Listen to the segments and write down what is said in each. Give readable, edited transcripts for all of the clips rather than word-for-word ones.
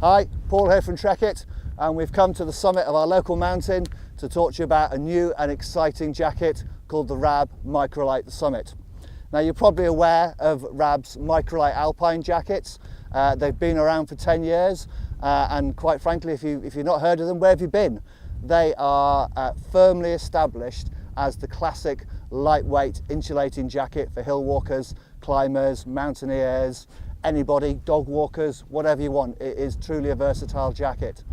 Hi, Paul here from Trekitt, and we've come to the summit of our local mountain to talk to you about a new and exciting jacket called the RAB Microlight Summit. Now, you're probably aware of RAB's Microlight Alpine jackets. They've been around for 10 years, and quite frankly, if you've not heard of them, where have you been? They are firmly established as the classic lightweight insulating jacket for hill walkers, climbers, mountaineers, anybody, dog walkers, whatever you want. It is truly a versatile jacket.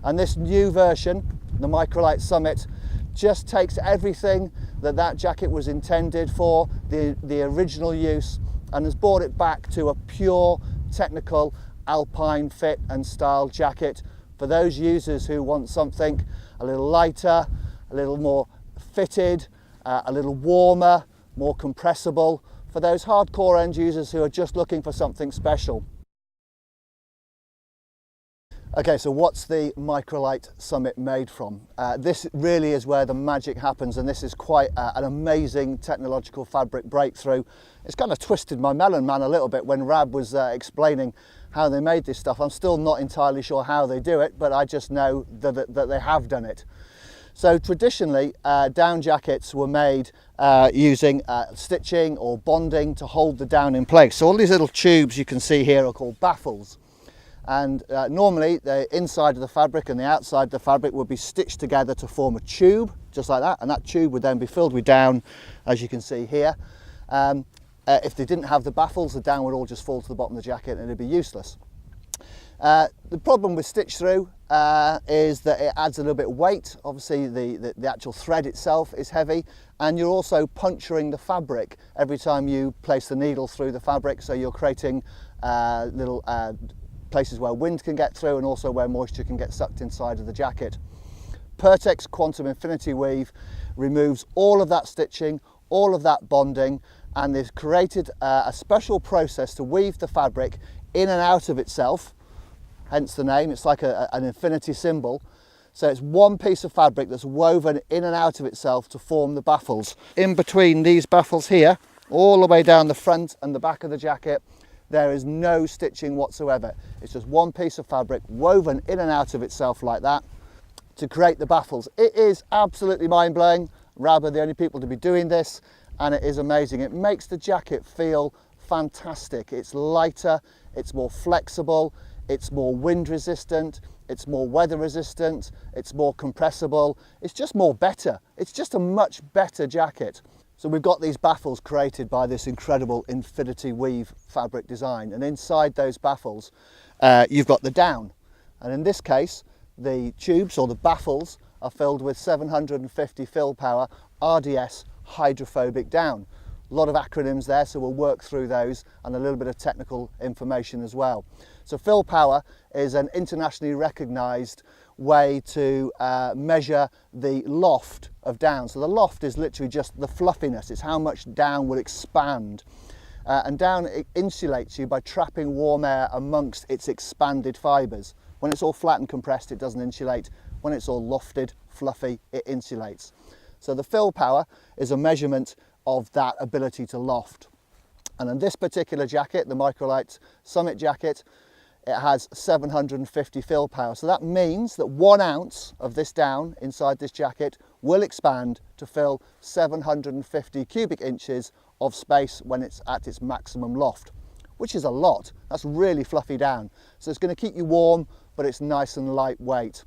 And this new version, the Microlight Summit, just takes everything that jacket was intended for, the original use, and has brought it back to a pure technical alpine fit and style jacket for those users who want something a little lighter, a little more fitted, a little warmer, more compressible, for those hardcore end users who are just looking for something special. Okay, so what's the Microlight Summit made from? This really is where the magic happens, and this is quite an amazing technological fabric breakthrough. It's kind of twisted my melon, man, a little bit when Rab was explaining how they made this stuff. I'm still not entirely sure how they do it, but I just know that they have done it. So traditionally, down jackets were made using stitching or bonding to hold the down in place. So all these little tubes you can see here are called baffles. And normally the inside of the fabric and the outside of the fabric would be stitched together to form a tube, just like that. And that tube would then be filled with down, as you can see here. If they didn't have the baffles, the down would all just fall to the bottom of the jacket and it'd be useless. The problem with stitch through is that it adds a little bit of weight. Obviously the actual thread itself is heavy, and you're also puncturing the fabric every time you place the needle through the fabric, so you're creating little places where wind can get through and also where moisture can get sucked inside of the jacket. Pertex Quantum Infinity Weave removes all of that stitching, all of that bonding, and they've created a special process to weave the fabric in and out of itself. Hence the name. It's like an infinity symbol. So it's one piece of fabric that's woven in and out of itself to form the baffles. In between these baffles here, all the way down the front and the back of the jacket, there is no stitching whatsoever. It's just one piece of fabric woven in and out of itself like that to create the baffles. It is absolutely mind-blowing. Rab are the only people to be doing this, and it is amazing. It makes the jacket feel fantastic. It's lighter, it's more flexible, it's more wind resistant, it's more weather resistant, it's more compressible, it's just more better. It's just a much better jacket. So we've got these baffles created by this incredible Infinity Weave fabric design, and inside those baffles you've got the down, and in this case the tubes or the baffles are filled with 750 fill power RDS hydrophobic down. A lot of acronyms there, so we'll work through those and a little bit of technical information as well. So fill power is an internationally recognised way to measure the loft of down. So the loft is literally just the fluffiness, it's how much down will expand. And down it insulates you by trapping warm air amongst its expanded fibres. When it's all flat and compressed, it doesn't insulate. When it's all lofted, fluffy, it insulates. So the fill power is a measurement of that ability to loft. And in this particular jacket, the Microlight Summit jacket, it has 750 fill power. So that means that 1 ounce of this down inside this jacket will expand to fill 750 cubic inches of space when it's at its maximum loft, which is a lot. That's really fluffy down. So it's going to keep you warm, but it's nice and lightweight.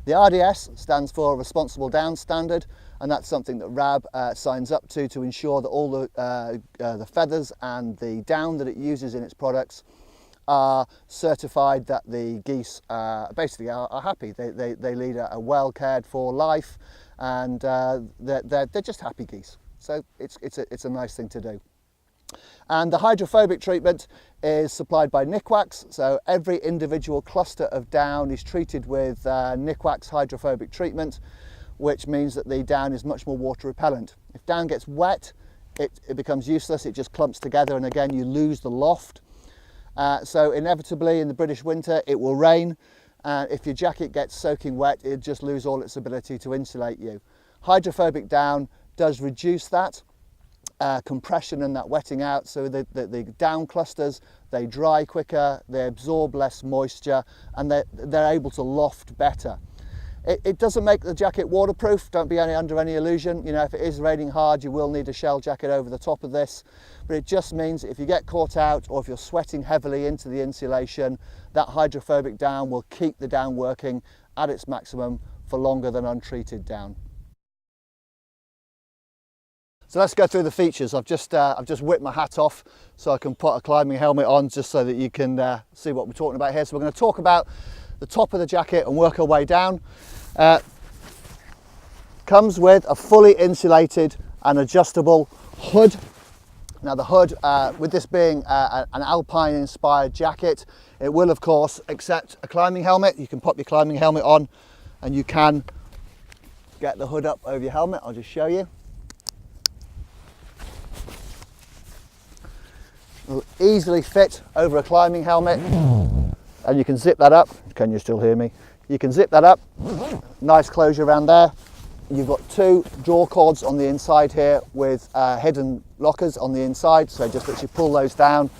The RDS stands for Responsible Down Standard, and that's something that Rab signs up to ensure that all the feathers and the down that it uses in its products are certified, that the geese basically are happy. They lead a well cared for life, and they're just happy geese. So it's a nice thing to do. And the hydrophobic treatment is supplied by Nikwax, so every individual cluster of down is treated with Nikwax hydrophobic treatment, which means that the down is much more water repellent. If down gets wet, it becomes useless, it just clumps together, and again you lose the loft. So inevitably in the British winter it will rain, and if your jacket gets soaking wet, it'll just lose all its ability to insulate you. Hydrophobic down does reduce that compression and that wetting out, so the down clusters, they dry quicker, they absorb less moisture, and they're able to loft better. It doesn't make the jacket waterproof, don't be under any illusion. You know, if it is raining hard, you will need a shell jacket over the top of this, but it just means if you get caught out or if you're sweating heavily into the insulation, that hydrophobic down will keep the down working at its maximum for longer than untreated down. So let's go through the features. I've just whipped my hat off so I can put a climbing helmet on, just so that you can see what we're talking about here. So we're going to talk about the top of the jacket and work our way down. Comes with a fully insulated and adjustable hood. Now the hood, with this being an alpine inspired jacket, it will of course accept a climbing helmet. You can pop your climbing helmet on and you can get the hood up over your helmet. I'll just show you. It'll easily fit over a climbing helmet, and you can zip that up. Can you still hear me? You can zip that up. Nice closure around there. You've got two draw cords on the inside here with hidden lockers on the inside, so just literally pull those down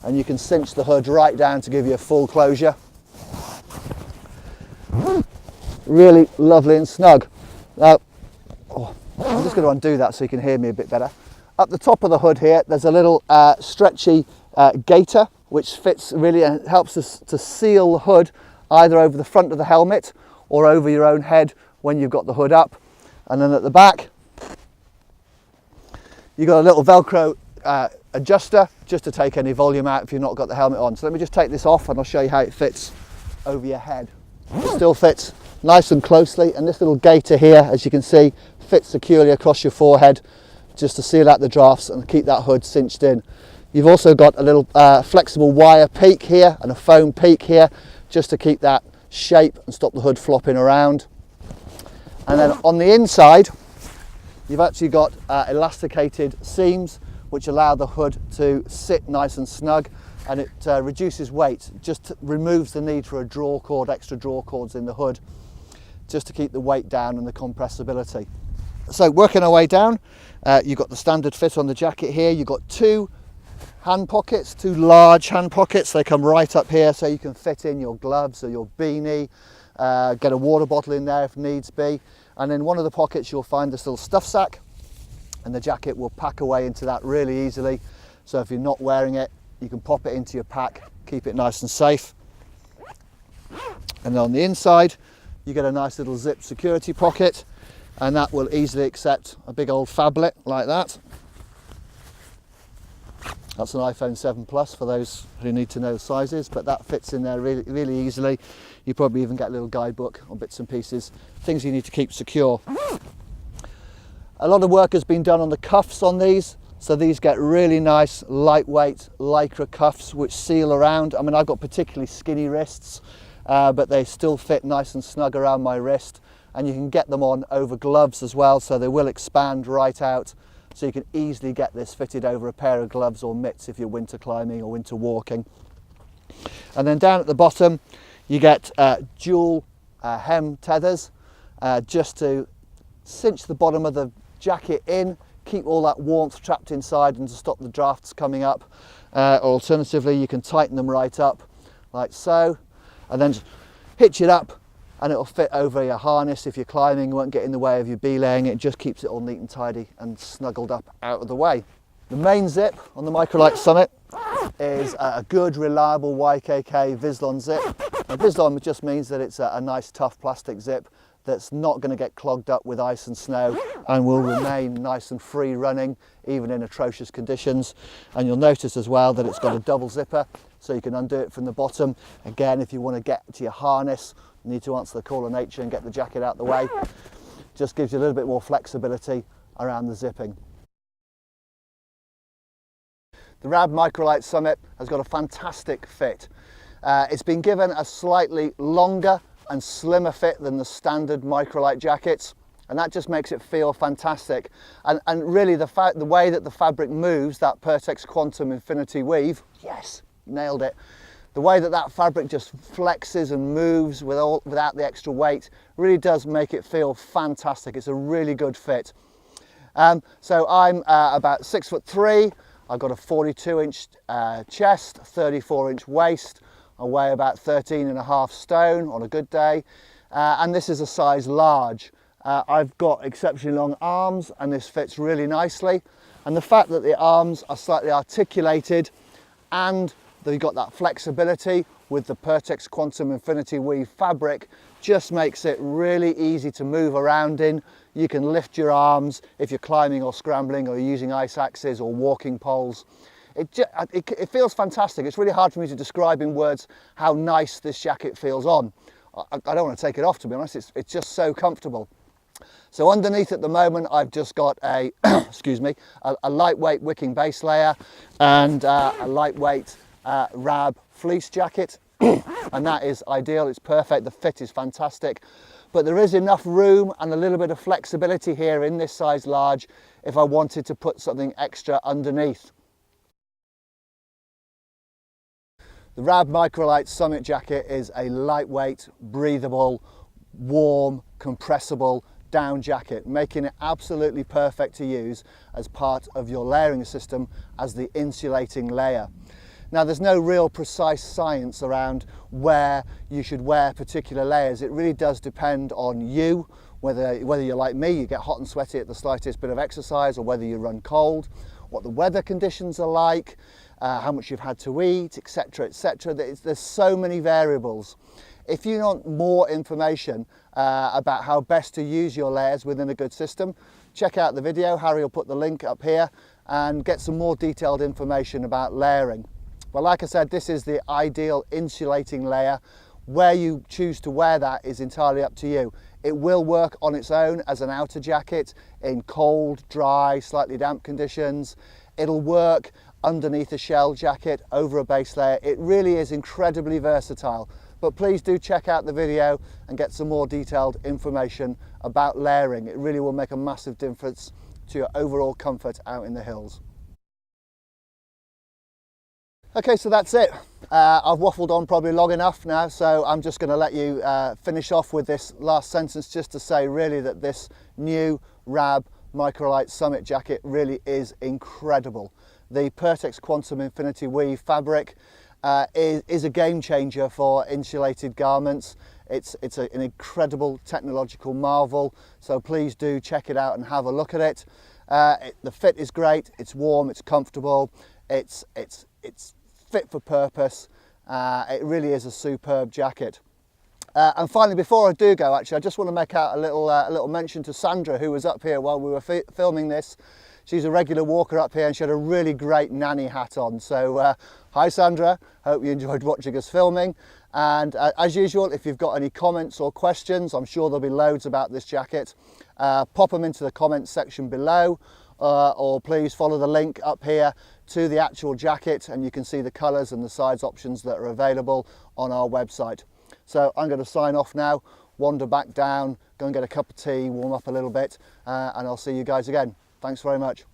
and you can cinch the hood right down to give you a full closure. Really lovely and snug. Now, I'm just going to undo that so you can hear me a bit better. Up the top of the hood here, there's a little stretchy gaiter, which fits really and helps us to seal the hood either over the front of the helmet or over your own head when you've got the hood up. And then at the back, you've got a little Velcro adjuster just to take any volume out if you've not got the helmet on. So let me just take this off and I'll show you how it fits over your head. It still fits nice and closely, and this little gaiter here, as you can see, fits securely across your forehead, just to seal out the drafts and keep that hood cinched in. You've also got a little flexible wire peak here and a foam peak here, just to keep that shape and stop the hood flopping around. And then on the inside, you've actually got elasticated seams which allow the hood to sit nice and snug, and it reduces weight, just removes the need for a draw cord, extra draw cords in the hood, just to keep the weight down and the compressibility. So working our way down, you've got the standard fit on the jacket here. You've got two hand pockets, two large hand pockets. They come right up here, so you can fit in your gloves or your beanie, get a water bottle in there if needs be. And in one of the pockets you'll find this little stuff sack, and the jacket will pack away into that really easily. So if you're not wearing it, you can pop it into your pack, keep it nice and safe. And on the inside, you get a nice little zip security pocket, and that will easily accept a big old phablet like that. That's an iPhone 7 Plus for those who need to know the sizes, but that fits in there really, really easily. You probably even get a little guidebook on bits and pieces, things you need to keep secure. A lot of work has been done on the cuffs on these, so these get really nice, lightweight Lycra cuffs which seal around. I mean, I've got particularly skinny wrists, but they still fit nice and snug around my wrist. And you can get them on over gloves as well, so they will expand right out, so you can easily get this fitted over a pair of gloves or mitts if you're winter climbing or winter walking. And then down at the bottom you get dual hem tethers, just to cinch the bottom of the jacket in, keep all that warmth trapped inside and to stop the drafts coming up. Or alternatively, you can tighten them right up like so, and then hitch it up, and it'll fit over your harness if you're climbing. It won't get in the way of your belaying. It just keeps it all neat and tidy and snuggled up out of the way. The main zip on the Microlight Summit is a good, reliable YKK Vislon zip. Now, Vislon just means that it's a nice, tough plastic zip that's not going to get clogged up with ice and snow and will remain nice and free running even in atrocious conditions. And you'll notice as well that it's got a double zipper, so you can undo it from the bottom. Again, if you want to get to your harness, you need to answer the call of nature and get the jacket out the way. Just gives you a little bit more flexibility around the zipping. The Rab Microlight Summit has got a fantastic fit. It's been given a slightly longer and slimmer fit than the standard Microlight jackets, and that just makes it feel fantastic. And really the way that the fabric moves, that Pertex Quantum Infinity Weave, yes, nailed it. The way that that fabric just flexes and moves without the extra weight really does make it feel fantastic. It's a really good fit. So I'm about 6'3". I've got a 42-inch chest, 34-inch waist. I weigh about 13.5 stone on a good day, and this is a size large. I've got exceptionally long arms, and this fits really nicely. And the fact that the arms are slightly articulated and they've got that flexibility with the Pertex Quantum Infinity Weave fabric just makes it really easy to move around in. You can lift your arms if you're climbing or scrambling or using ice axes or walking poles. It feels fantastic. It's really hard for me to describe in words how nice this jacket feels on. I don't want to take it off, to be honest. It's just so comfortable. So underneath at the moment, I've just got a, excuse me, a lightweight wicking base layer and a lightweight rab fleece jacket. And that is ideal, it's perfect, the fit is fantastic. But there is enough room and a little bit of flexibility here in this size large if I wanted to put something extra underneath. The Rab Microlight Summit jacket is a lightweight, breathable, warm, compressible down jacket, making it absolutely perfect to use as part of your layering system as the insulating layer. Now, there's no real precise science around where you should wear particular layers. It really does depend on you, whether you're like me, you get hot and sweaty at the slightest bit of exercise, or whether you run cold, what the weather conditions are like, how much you've had to eat, etc, etc. There's so many variables. If you want more information about how best to use your layers within a good system, check out the video. Harry will put the link up here and get some more detailed information about layering. But like I said, this is the ideal insulating layer. Where you choose to wear that is entirely up to you. It will work on its own as an outer jacket in cold, dry, slightly damp conditions. It'll work underneath a shell jacket, over a base layer. It really is incredibly versatile. But please do check out the video and get some more detailed information about layering. It really will make a massive difference to your overall comfort out in the hills. Okay, so that's it. I've waffled on probably long enough now, so I'm just going to let you finish off with this last sentence just to say really that this new Rab Microlight Summit jacket really is incredible. The Pertex Quantum Infinity Weave fabric is a game changer for insulated garments. It's an incredible technological marvel, so please do check it out and have a look at it. The fit is great, it's warm, it's comfortable, it's fit for purpose. It really is a superb jacket. And finally, before I do go, actually, I just want to make out a little mention to Sandra, who was up here while we were filming this. She's a regular walker up here and she had a really great nanny hat on. So hi Sandra, hope you enjoyed watching us filming. And as usual, if you've got any comments or questions, I'm sure there'll be loads about this jacket, pop them into the comments section below, or please follow the link up here to the actual jacket and you can see the colours and the size options that are available on our website. So I'm going to sign off now, wander back down, go and get a cup of tea, warm up a little bit, and I'll see you guys again. Thanks very much.